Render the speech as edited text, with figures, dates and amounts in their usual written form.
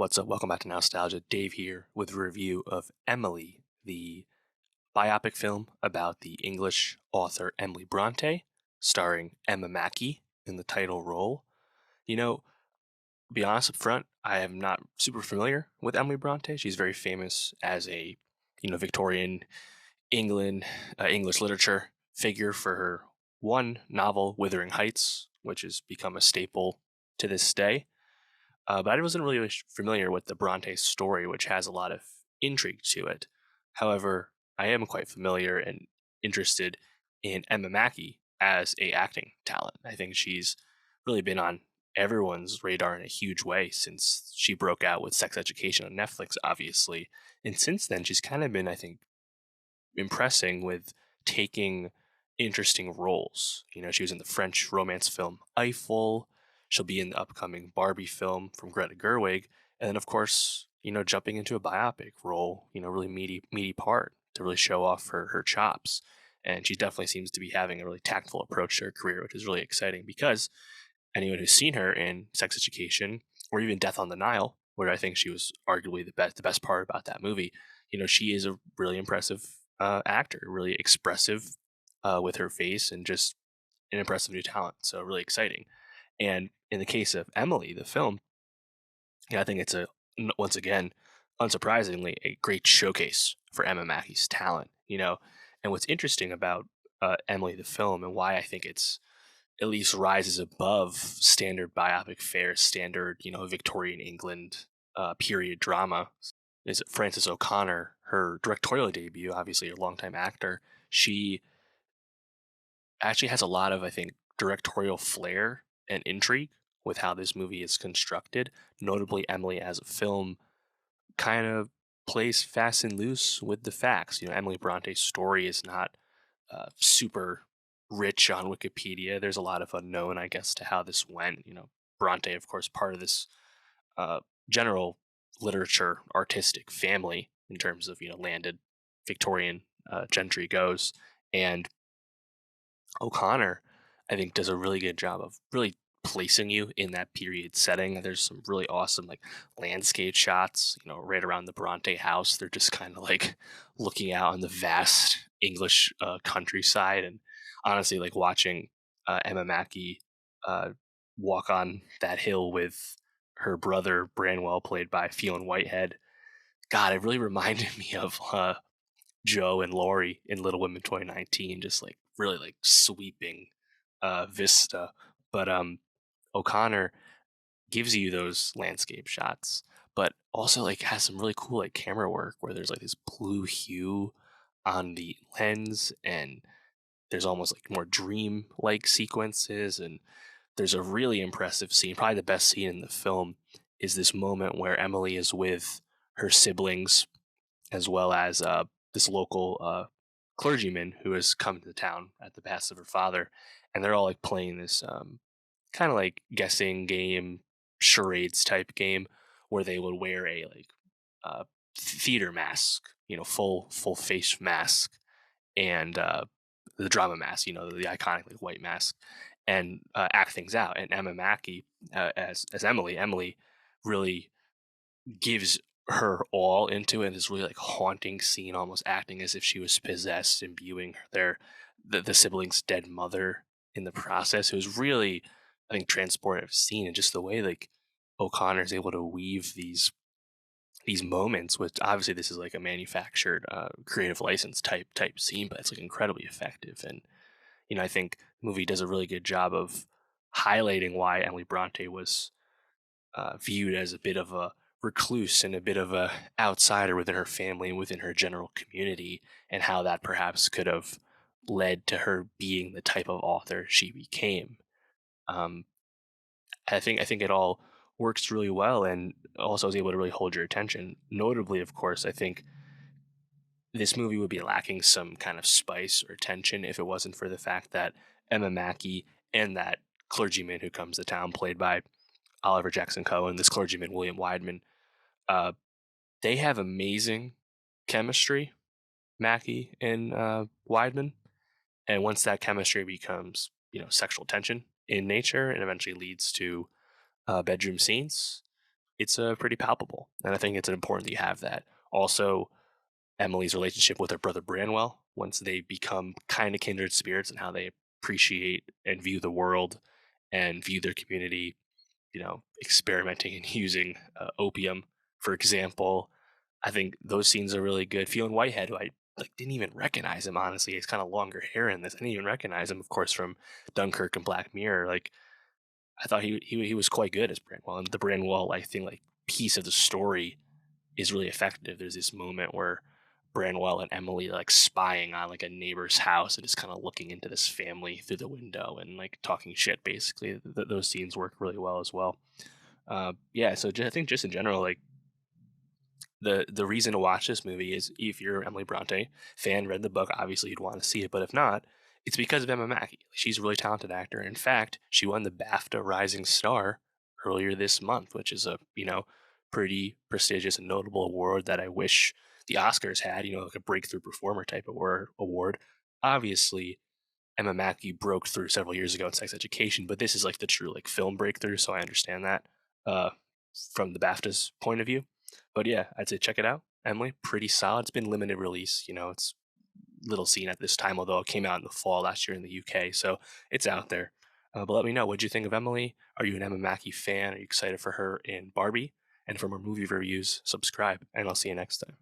What's up? Welcome back to Nowstalgia. Dave here with a review of Emily, the biopic film about the English author Emily Brontë, starring Emma Mackey in the title role. You know, to be honest up front, I am not super familiar with Emily Brontë. She's very famous as a, Victorian England, English literature figure for her one novel, Wuthering Heights, which has become a staple to this day. But I wasn't really familiar with the Bronte story, which has a lot of intrigue to it. However, I am quite familiar and interested in Emma Mackey as a acting talent. I think she's really been on everyone's radar in a huge way since she broke out with Sex Education on Netflix, obviously. And since then, she's kind of been, I think, impressing with taking interesting roles. She was in the French romance film Eiffel. She'll be in the upcoming Barbie film from Greta Gerwig. And then, of course, jumping into a biopic role, really meaty part to really show off her chops. And she definitely seems to be having a really tactful approach to her career, which is really exciting because anyone who's seen her in Sex Education or even Death on the Nile, where I think she was arguably the best part about that movie, she is a really impressive actor, really expressive with her face and just an impressive new talent. So really exciting. And in the case of Emily, the film, I think it's once again, unsurprisingly, a great showcase for Emma Mackey's talent. And what's interesting about Emily, the film, and why I think it's at least rises above standard biopic fare, standard, Victorian England period drama, is Frances O'Connor, her directorial debut, obviously a longtime actor. She actually has a lot of, I think, directorial flair and intrigue with how this movie is constructed. Notably, Emily as a film kind of plays fast and loose with the facts. Emily Bronte's story is not super rich on Wikipedia. There's a lot of unknown, I guess, to how this went. Bronte, of course, part of this uh, general literature artistic family in terms of landed Victorian gentry goes, and O'Connor, I think, does a really good job of really placing you in that period setting. There's some really awesome like landscape shots, right around the Bronte house. They're just kind of like looking out on the vast English countryside, and honestly, like watching Emma Mackey uh, walk on that hill with her brother Branwell, played by Phelan Whitehead. God, it really reminded me of Joe and Laurie in Little Women 2019, just like really like sweeping vista. But O'Connor gives you those landscape shots, but also like has some really cool like camera work where there's like this blue hue on the lens, and there's almost like more dream like sequences, and there's a really impressive scene, probably the best scene in the film, is this moment where Emily is with her siblings as well as this local clergyman who has come to town at the behest of her father, and they're all like playing this kind of like guessing game, charades type game, where they would wear a like theater mask, full face mask, and the drama mask, the iconic like white mask, and act things out. And Emma Mackey, as Emily really gives her all into it. This really like haunting scene, almost acting as if she was possessed, imbuing the siblings' dead mother in the process. It was really, I think, transportive scene, and just the way like O'Connor is able to weave these moments, which obviously this is like a manufactured creative license type scene, but it's like incredibly effective. And I think the movie does a really good job of highlighting why Emily Bronte was viewed as a bit of a recluse and a bit of a outsider within her family and within her general community, and how that perhaps could have led to her being the type of author she became. Um, I think it all works really well, and also is able to really hold your attention. Notably, of course, I think this movie would be lacking some kind of spice or tension if it wasn't for the fact that Emma Mackey and that clergyman who comes to town, played by Oliver Jackson Cohen, this clergyman William Weidman, uh, they have amazing chemistry, Mackey and Weidman. And once that chemistry becomes, sexual tension in nature, and eventually leads to bedroom scenes, it's pretty palpable, and I think it's important that you have that. Also, Emily's relationship with her brother Branwell, once they become kind of kindred spirits and how they appreciate and view the world and view their community, experimenting and using opium, for example. I think those scenes are really good. Fionn Whitehead, who I like didn't even recognize him, honestly. He's kind of longer hair in this. I didn't even recognize him, of course, from Dunkirk and Black Mirror. Like I thought he was quite good as Branwell, and the Branwell I think like piece of the story is really effective. There's this moment where Branwell and Emily are like spying on like a neighbor's house and just kind of looking into this family through the window and like talking shit. Basically, those scenes work really well as well. Yeah, so I think just in general, like the reason to watch this movie is if you're an Emily Bronte fan, read the book, obviously you'd want to see it. But if not, it's because of Emma Mackey. She's a really talented actor. In fact, she won the BAFTA Rising Star earlier this month, which is a pretty prestigious and notable award that I wish the Oscars had. Like a breakthrough performer type of award. Obviously, Emma Mackey broke through several years ago in Sex Education, but this is like the true like film breakthrough. So I understand that uh, from the BAFTA's point of view. But yeah, I'd say check it out. Emily, pretty solid. It's been limited release. It's little seen at this time, although it came out in the fall last year in the UK, so it's out there. But let me know, what'd you think of Emily? Are you an Emma Mackey fan? Are you excited for her in Barbie? And for more movie reviews, subscribe, and I'll see you next time.